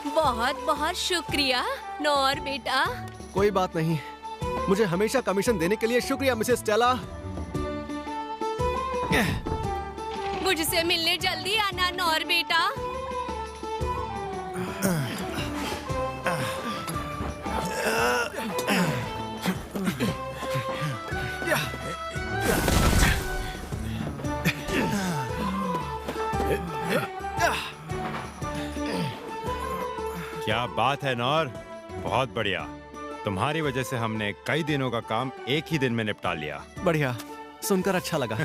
बहुत बहुत शुक्रिया नौर बेटा। कोई बात नहीं, मुझे हमेशा कमीशन देने के लिए शुक्रिया मिसेस स्टेला। मुझसे मिलने जल्दी आना नौर बेटा। क्या बात है नौर, बहुत बढ़िया। तुम्हारी वजह से हमने कई दिनों का काम एक ही दिन में निपटा लिया। बढ़िया, सुनकर अच्छा लगा।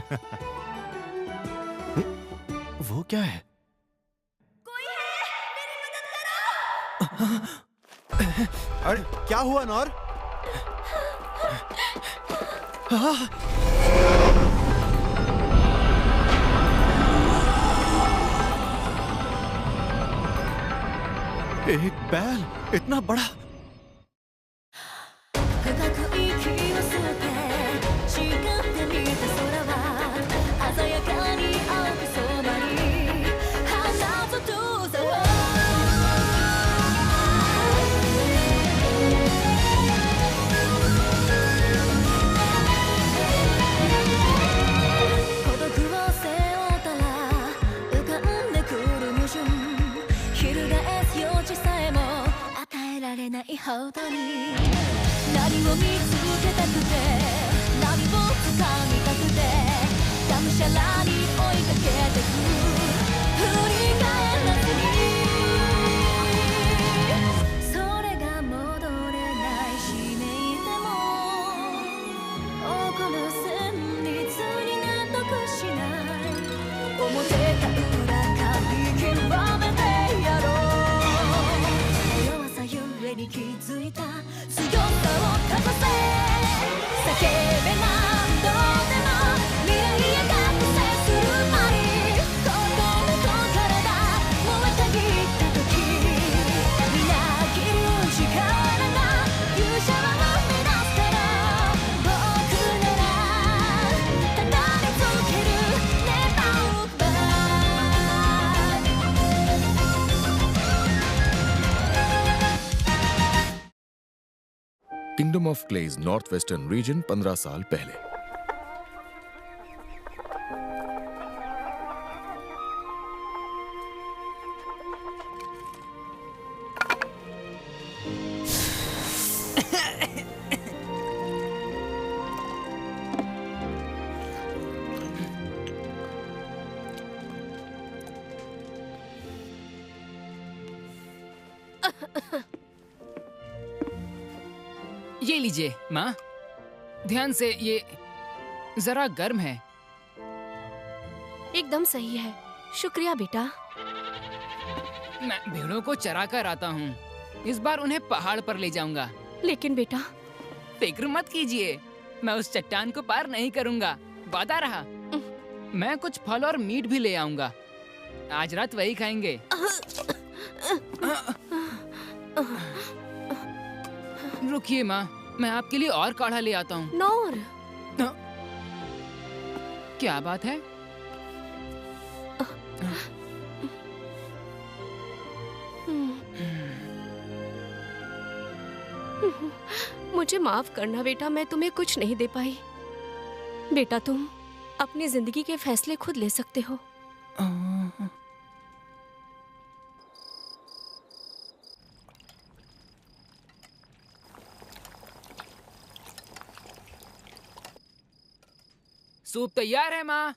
वो क्या है? कोई है? मेरी मदद करो। अरे क्या हुआ नौर? एक बैल इतना बड़ा। किंगडम ऑफ क्लेज नॉर्थ वेस्टर्न रीजन 15 साल पहले। ये लीजिए माँ, ध्यान से, ये जरा गर्म है। एकदम सही है, शुक्रिया बेटा। मैं भेड़ों को चरा कर आता हूँ, इस बार उन्हें पहाड़ पर ले जाऊंगा। लेकिन बेटा, फिक्र मत कीजिए, मैं उस चट्टान को पार नहीं करूंगा, वादा रहा। मैं कुछ फल और मीट भी ले आऊंगा, आज रात वही खाएंगे। रुकिए माँ, मैं आपके लिए और काढ़ा ले आता हूँ। नौर, क्या बात है? मुझे माफ करना बेटा, मैं तुम्हें कुछ नहीं दे पाई। बेटा, तुम अपनी जिंदगी के फैसले खुद ले सकते हो। सूप तैयार है माँ।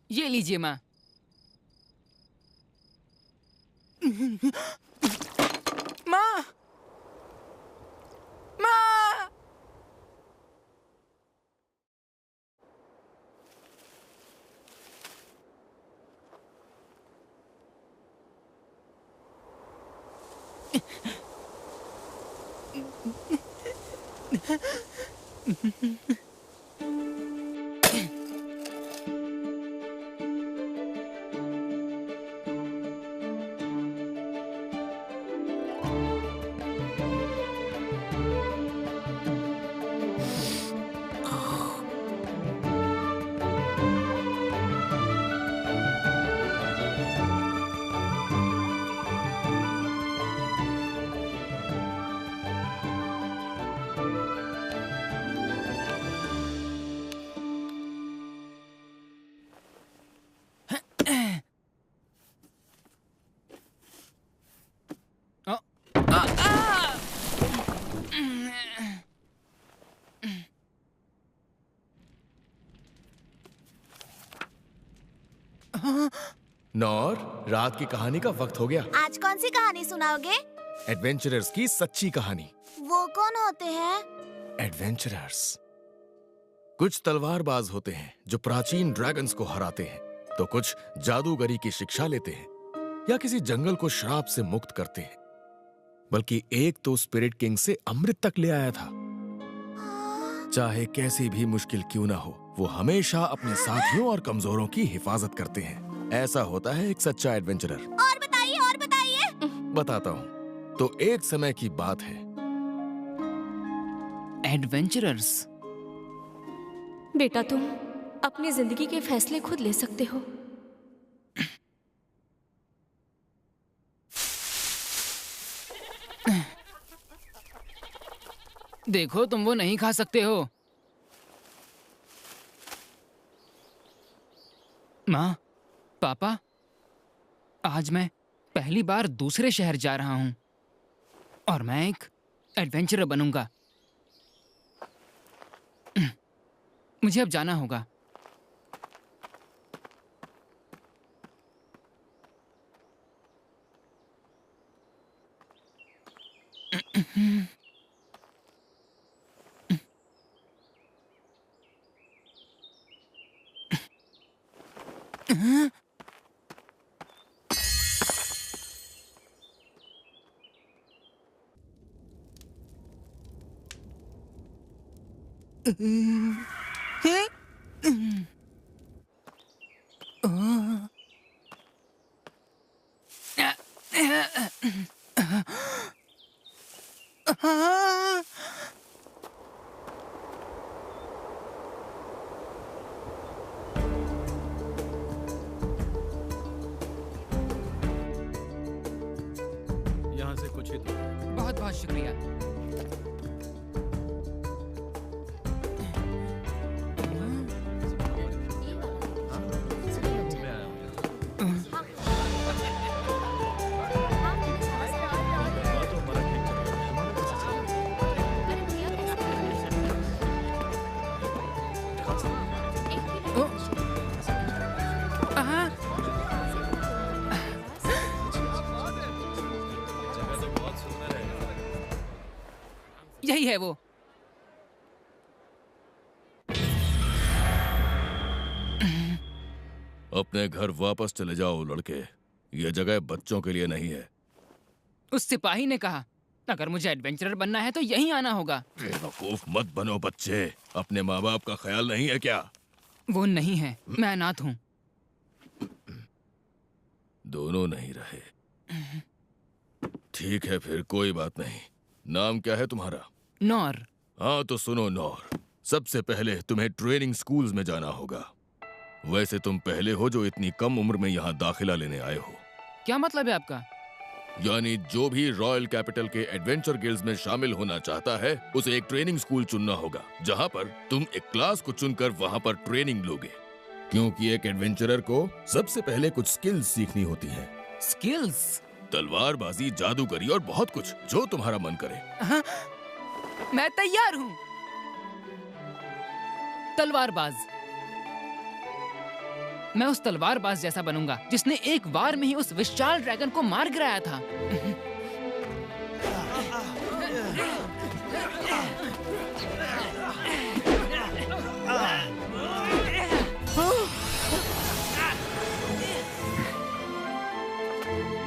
ये लीजिए माँ। माँ, माँ। नौर, रात की कहानी का वक्त हो गया। आज कौन सी कहानी सुनाओगे? एडवेंचरर्स की सच्ची कहानी। वो कौन होते हैं? एडवेंचरर्स कुछ तलवारबाज होते हैं जो प्राचीन ड्रैगन्स को हराते हैं, तो कुछ जादूगरी की शिक्षा लेते हैं या किसी जंगल को श्राप से मुक्त करते हैं। बल्कि एक तो स्पिरिट किंग से अमृत तक ले आया था। चाहे कैसी भी मुश्किल क्यों ना हो, वो हमेशा अपने साथियों और कमजोरों की हिफाजत करते हैं। ऐसा होता है एक सच्चा एडवेंचरर। और बताइए, और बताइए। बताता हूँ। तो एक समय की बात है। एडवेंचरर्स। बेटा तुम अपनी जिंदगी के फैसले खुद ले सकते हो। देखो, तुम वो नहीं खा सकते हो। माँ, पापा, आज मैं पहली बार दूसरे शहर जा रहा हूँ और मैं एक एडवेंचरर बनूंगा। मुझे अब जाना होगा। यहाँ से कुछ ही दूर। बहुत बहुत शुक्रिया। यही है वो। अपने घर वापस चले जाओ लड़के, ये जगह बच्चों के लिए नहीं है। उस सिपाही ने कहा, अगर मुझे एडवेंचरर बनना है तो यहीं आना होगा। बेवकूफ मत बनो बच्चे, अपने माँ बाप का ख्याल नहीं है क्या? वो नहीं है, मैं अनाथ हूँ। दोनों नहीं रहे। ठीक है फिर, कोई बात नहीं। नाम क्या है तुम्हारा? नौर। हाँ तो सुनो नौर, सबसे पहले तुम्हें ट्रेनिंग स्कूल्स में जाना होगा। वैसे तुम पहले हो जो इतनी कम उम्र में यहाँ दाखिला लेने आए हो। क्या मतलब है आपका? यानी जो भी रॉयल कैपिटल के एडवेंचर गिल्ड्स में शामिल होना चाहता है, उसे एक ट्रेनिंग स्कूल चुनना होगा, जहाँ पर तुम एक क्लास को चुनकर वहाँ पर ट्रेनिंग लोगे। क्योंकि एक एडवेंचरर को सबसे पहले कुछ स्किल्स सीखनी होती हैं। स्किल्स? तलवारबाजी, जादूगरी और बहुत कुछ, जो तुम्हारा मन करे। हाँ, मैं तैयार हूँ। तलवारबाज। मैं उस तलवारबाज जैसा बनूंगा जिसने एक बार में ही उस विशाल ड्रैगन को मार गिराया था।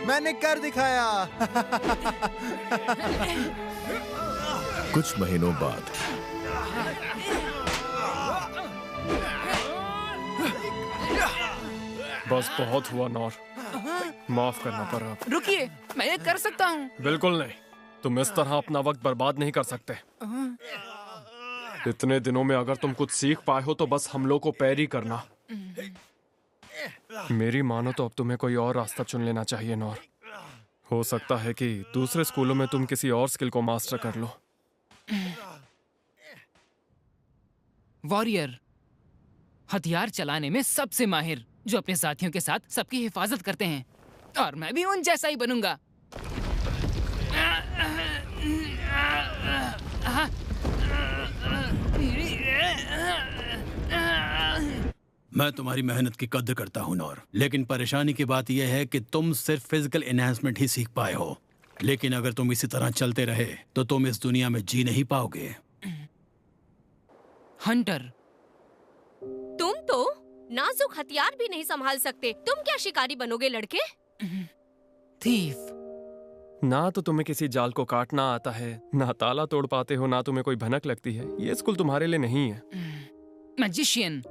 मैंने कर दिखाया। कुछ महीनों बाद बस बहुत हुआ नौर, माफ करना पड़ा। अब रुकिए, मैं ये कर सकता हूँ। बिल्कुल नहीं, तुम इस तरह अपना वक्त बर्बाद नहीं कर सकते। इतने दिनों में अगर तुम कुछ सीख पाए हो तो बस हम लोग को पैरी करना। मेरी मानो तो अब तुम्हें कोई और रास्ता चुन लेना चाहिए नौर। हो सकता है कि दूसरे स्कूलों में तुम किसी और स्किल को मास्टर कर लो। वॉरियर, हथियार चलाने में सबसे माहिर, जो अपने साथियों के साथ सबकी हिफाजत करते हैं, और मैं भी उन जैसा ही बनूंगा। मैं तुम्हारी मेहनत की कद्र करता हूँ नौर, लेकिन परेशानी की बात यह है कि तुम सिर्फ फिजिकल एनहांसमेंट ही सीख पाए हो। लेकिन अगर तुम इसी तरह चलते रहे तो तुम इस दुनिया में जी नहीं पाओगे। हंटर, तुम तो नाजुक हथियार भी नहीं संभाल सकते, तुम क्या शिकारी बनोगे लड़के? थीफ। ना तो तुम्हें किसी जाल को काटना आता है, ना ताला तोड़ पाते हो, ना तुम्हें कोई भनक लगती है। ये स्कूल तुम्हारे लिए नहीं है। मैजिशियन।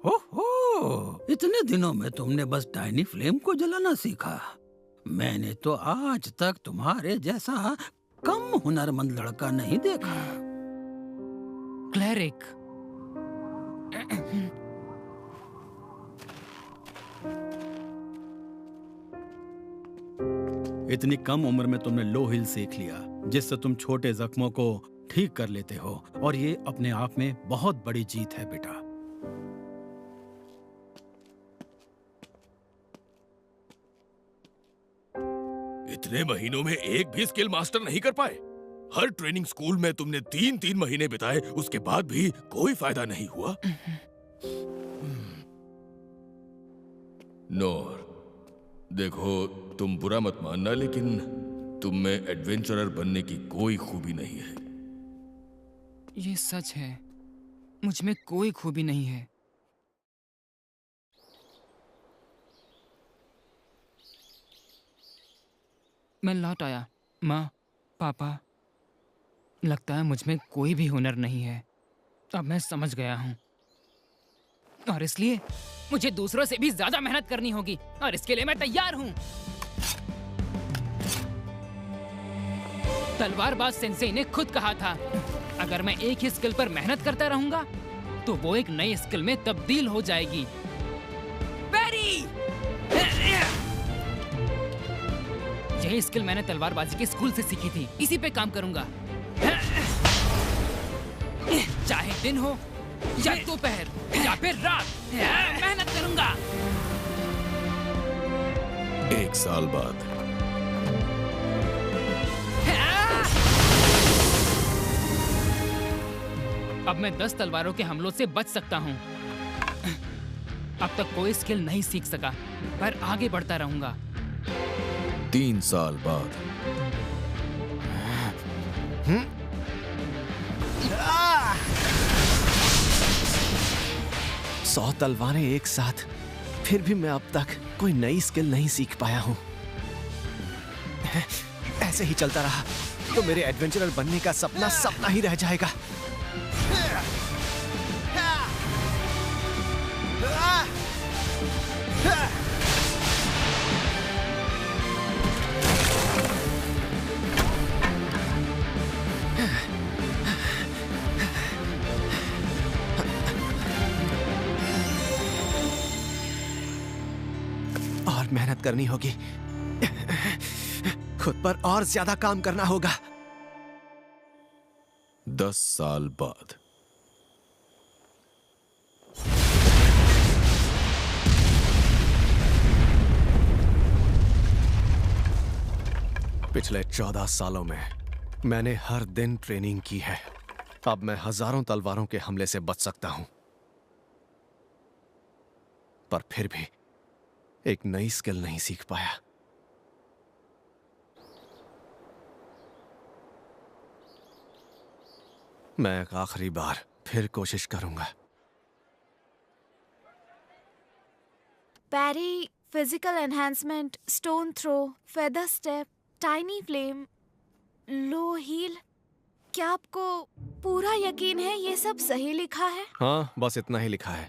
ओहो, इतने दिनों में तुमने बस टाइनी फ्लेम को जलाना सीखा। मैंने तो आज तक तुम्हारे जैसा कम हुनरमंद लड़का नहीं देखा। क्लेरिक। इतनी कम उम्र में तुमने लो हिल सीख लिया, जिससे तुम छोटे जख्मों को ठीक कर लेते हो, और ये अपने आप में बहुत बड़ी जीत है बेटा। इतने महीनों में एक भी स्किल मास्टर नहीं कर पाए। हर ट्रेनिंग स्कूल में तुमने 3-3 महीने बिताए, उसके बाद भी कोई फायदा नहीं हुआ। नोर, देखो तुम बुरा मत मानना, लेकिन तुम में एडवेंचरर बनने की कोई खूबी नहीं है। ये सच है, मुझ में कोई खूबी नहीं है। मैं लौट आया। माँ, पापा, लगता है मुझ में कोई भी हुनर नहीं है। अब मैं समझ गया हूँ, और इसलिए मुझे दूसरों से भी ज्यादा मेहनत करनी होगी, और इसके लिए मैं तैयार हूँ। तलवारबाज सेंसेई ने खुद कहा था, अगर मैं एक ही स्किल पर मेहनत करता रहूंगा तो वो एक नई स्किल में तब्दील हो जाएगी। बैरी! यही स्किल मैंने तलवारबाजी के स्कूल से सीखी थी, इसी पे काम करूंगा। चाहे दिन हो या दोपहर या फिर रात, मेहनत करूंगा। 1 साल बाद अब मैं 10 तलवारों के हमलों से बच सकता हूँ। अब तक कोई स्किल नहीं सीख सका, पर आगे बढ़ता रहूंगा। 3 साल बाद 100 तलवारें एक साथ, फिर भी मैं अब तक कोई नई स्किल नहीं सीख पाया हूँ। ऐसे ही चलता रहा तो मेरे एडवेंचरर बनने का सपना सपना ही रह जाएगा। और मेहनत करनी होगी, खुद पर और ज्यादा काम करना होगा। 10 साल बाद पिछले 14 सालों में मैंने हर दिन ट्रेनिंग की है। अब मैं हजारों तलवारों के हमले से बच सकता हूं, पर फिर भी एक नई स्किल नहीं सीख पाया। मैं एक आखिरी बार फिर कोशिश करूंगा। Parry, physical enhancement, stone throw, feather step, tiny flame, low heal. क्या आपको पूरा यकीन है ये सब सही लिखा है? हाँ, बस इतना ही लिखा है।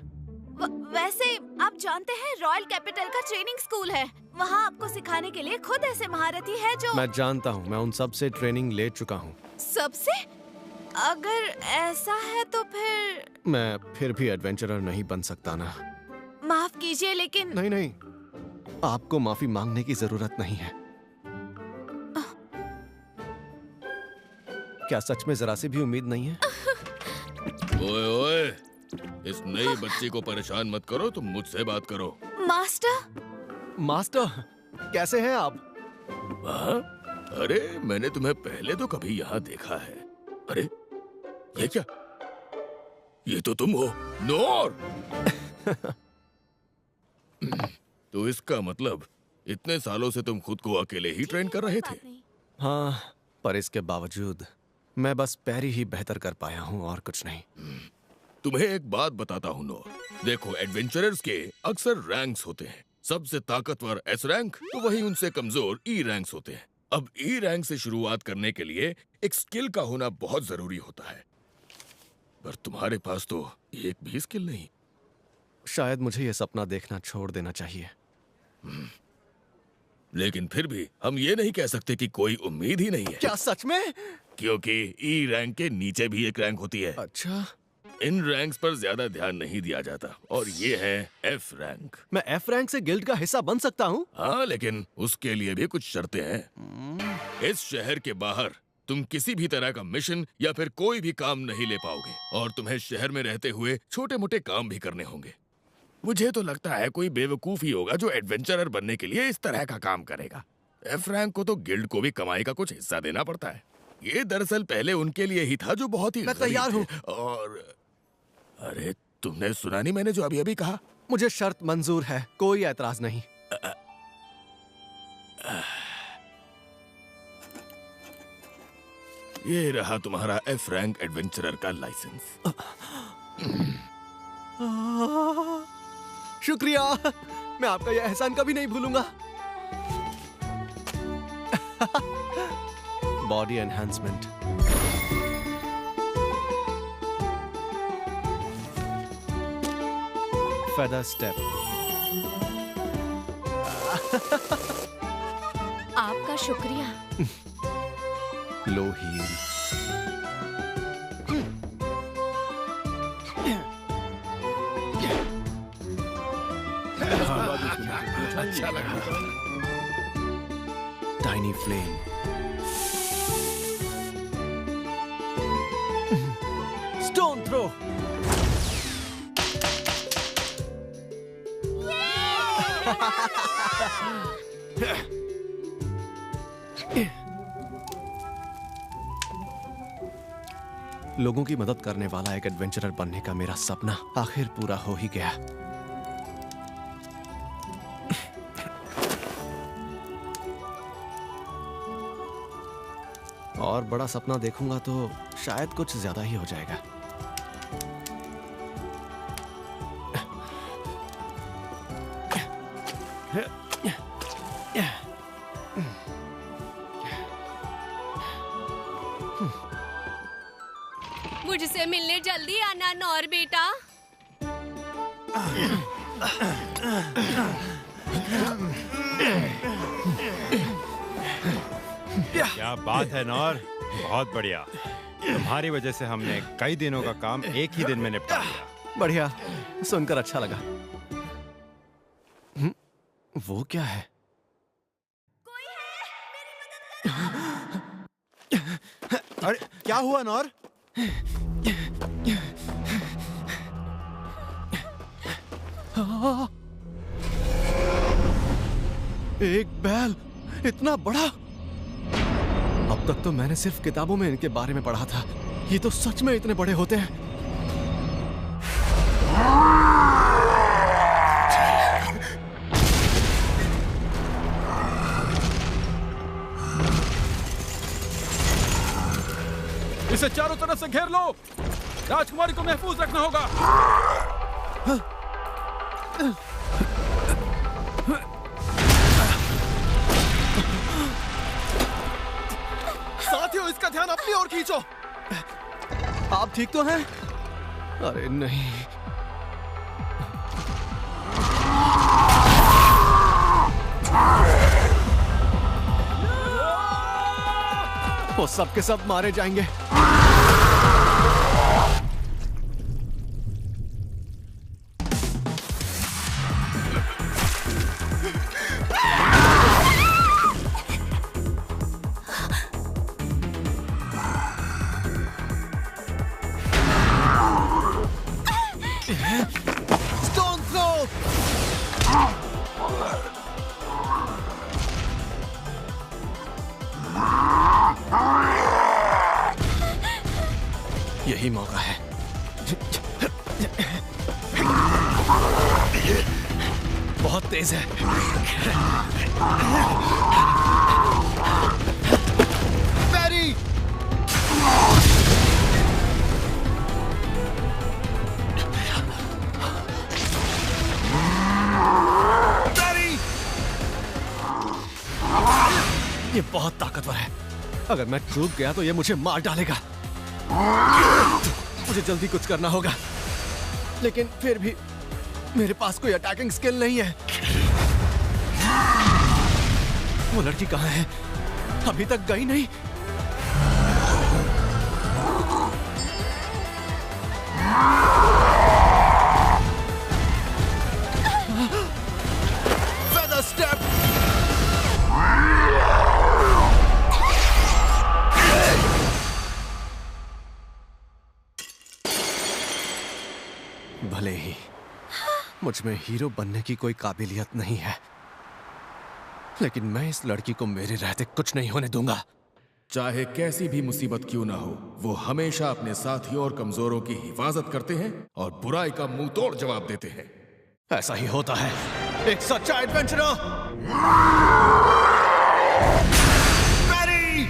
वैसे आप जानते हैं रॉयल कैपिटल का ट्रेनिंग स्कूल है, वहाँ आपको सिखाने के लिए खुद ऐसे महारथी है जो। मैं जानता हूँ, मैं उन सब से ट्रेनिंग ले चुका हूँ। सबसे? अगर ऐसा है तो फिर मैं फिर भी एडवेंचरर नहीं बन सकता ना। माफ कीजिए, लेकिन नहीं नहीं, आपको माफी मांगने की जरूरत नहीं है। क्या सच में जरा सी भी उम्मीद नहीं है? ओए ओए, इस नई बच्ची को परेशान मत करो, तुम मुझसे बात करो। मास्टर। मास्टर, कैसे हैं आप? हाँ? अरे मैंने तुम्हें पहले तो कभी यहाँ देखा है। अरे ये क्या? ये तो तुम हो, नोर। तो इसका मतलब इतने सालों से तुम खुद को अकेले ही ट्रेन कर रहे थे? हाँ, पर इसके बावजूद मैं बस पैरी ही बेहतर कर पाया हूँ और कुछ नहीं। तुम्हें एक बात बताता हूँ नो, देखो एडवेंचरर्स के अक्सर रैंक्स होते हैं। सबसे ताकतवर एस रैंक तो वही उनसे कमजोर ई रैंक्स होते हैं। अब ई रैंक से शुरुआत करने के लिए एक स्किल का होना बहुत जरूरी होता है, पर तुम्हारे पास तो एक भी स्किल नहीं। शायद मुझे ये सपना देखना छोड़ देना चाहिए। लेकिन फिर भी हम ये नहीं कह सकते कि कोई उम्मीद ही नहीं है। क्या सच में? क्योंकि ई रैंक के नीचे भी एक रैंक होती है। अच्छा, इन रैंक्स पर ज्यादा ध्यान नहीं दिया जाता, और ये है एफ रैंक। मैं एफ रैंक से गिल्ड का हिस्सा बन सकता हूँ? हाँ, लेकिन उसके लिए भी कुछ शर्तें हैं। इस शहर के बाहर तुम किसी भी तरह का मिशन या फिर कोई भी काम नहीं ले पाओगे, और तुम्हें शहर में रहते हुए छोटे मोटे काम भी करने होंगे। मुझे तो लगता है कोई बेवकूफ ही होगा जो एडवेंचरर बनने के लिए इस तरह का काम करेगा। एफ रैंक को तो गिल्ड को भी कमाई का कुछ हिस्सा देना पड़ता है। ये दरअसल पहले उनके लिए ही था जो बहुत ही मैं तैयार हूँ। और अरे, तुमने सुना नहीं मैंने जो अभी अभी कहा? मुझे शर्त मंजूर है, कोई ऐतराज नहीं। ये रहा तुम्हारा एफ रैंक एडवेंचरर का लाइसेंस। शुक्रिया, मैं आपका यह एहसान कभी नहीं भूलूंगा। Body enhancement, feather step. आपका शुक्रिया। लो हील, अच्छा लगा। टाइनी फ्लेम, स्टोन थ्रो, लोगों की मदद करने वाला एक एडवेंचरर बनने का मेरा सपना आखिर पूरा हो ही गया। और बड़ा सपना देखूंगा तो शायद कुछ ज्यादा ही हो जाएगा। मुझसे मिलने जल्दी आना नौर बेटा। क्या बात है नौर, बहुत बढ़िया। तुम्हारी वजह से हमने कई दिनों का काम एक ही दिन में निपटा लिया। बढ़िया, सुनकर अच्छा लगा। वो क्या है? अरे क्या हुआ नौर? एक बैल इतना बड़ा! अब तक तो मैंने सिर्फ किताबों में इनके बारे में पढ़ा था, ये तो सच में इतने बड़े होते हैं। इसे चारों तरफ से घेर लो। राजकुमारी को महफूज रखना होगा। साथियों, इसका ध्यान अपनी ओर खींचो। आप ठीक तो हैं? अरे नहीं। वो सब के सब मारे जाएंगे। Stone throw! यही मौका है। बहुत तेज है। पैरी! पैरी! ये बहुत ताकतवर है। अगर मैं चूक गया तो ये मुझे मार डालेगा। मुझे जल्दी कुछ करना होगा, लेकिन फिर भी मेरे पास कोई अटैकिंग स्किल नहीं है। वो लड़की कहाँ है? अभी तक गई नहीं। Feather step! भले ही मुझ में हीरो बनने की कोई काबिलियत नहीं है, लेकिन मैं इस लड़की को मेरे रहते कुछ नहीं होने दूंगा। चाहे कैसी भी मुसीबत क्यों ना हो, वो हमेशा अपने साथियों और कमजोरों की हिफाजत करते हैं और बुराई का मुंह तोड़ जवाब देते हैं। ऐसा ही होता है एक सच्चा एडवेंचरर। पैरी!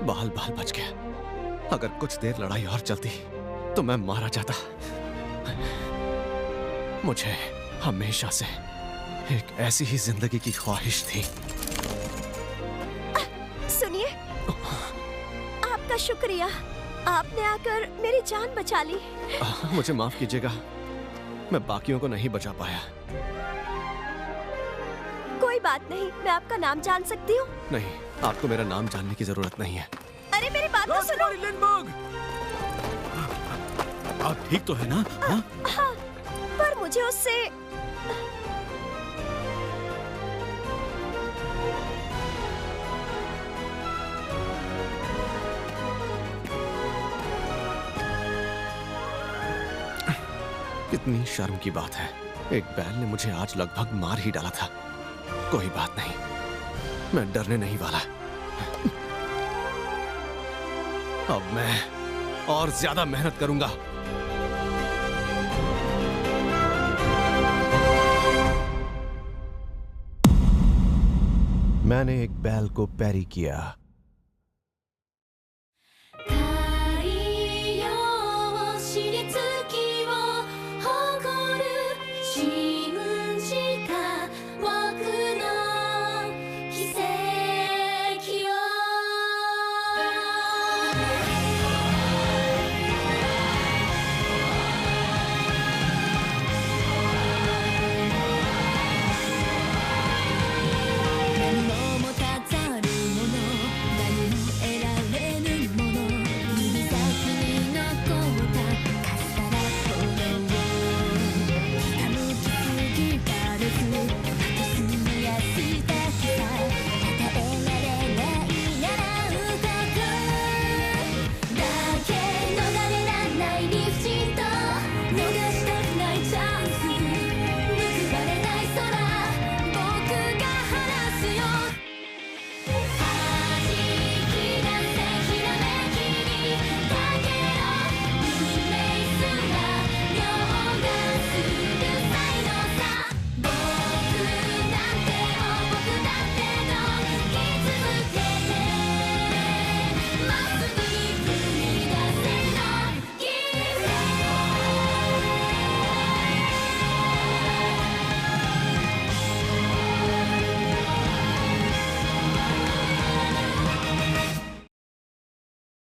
बाल बाल बच गया। अगर कुछ देर लड़ाई और चलती तो मैं मारा जाता। मुझे हमेशा से एक ऐसी ही जिंदगी की ख्वाहिश थी। सुनिए, आपका शुक्रिया, आपने आकर मेरी जान बचा ली। मुझे माफ कीजिएगा, मैं बाकियों को नहीं बचा पाया। कोई बात नहीं, मैं आपका नाम जान सकती हूँ? नहीं, आपको मेरा नाम जानने की जरूरत नहीं है। अरे मेरी बात तो सुनो। आप ठीक तो है ना? हाँ, पर मुझे उससे कितनी शर्म की बात है। एक बैल ने मुझे आज लगभग मार ही डाला था। कोई बात नहीं, मैं डरने नहीं वाला। अब मैं और ज्यादा मेहनत करूंगा। मैंने एक बैल को पैरी किया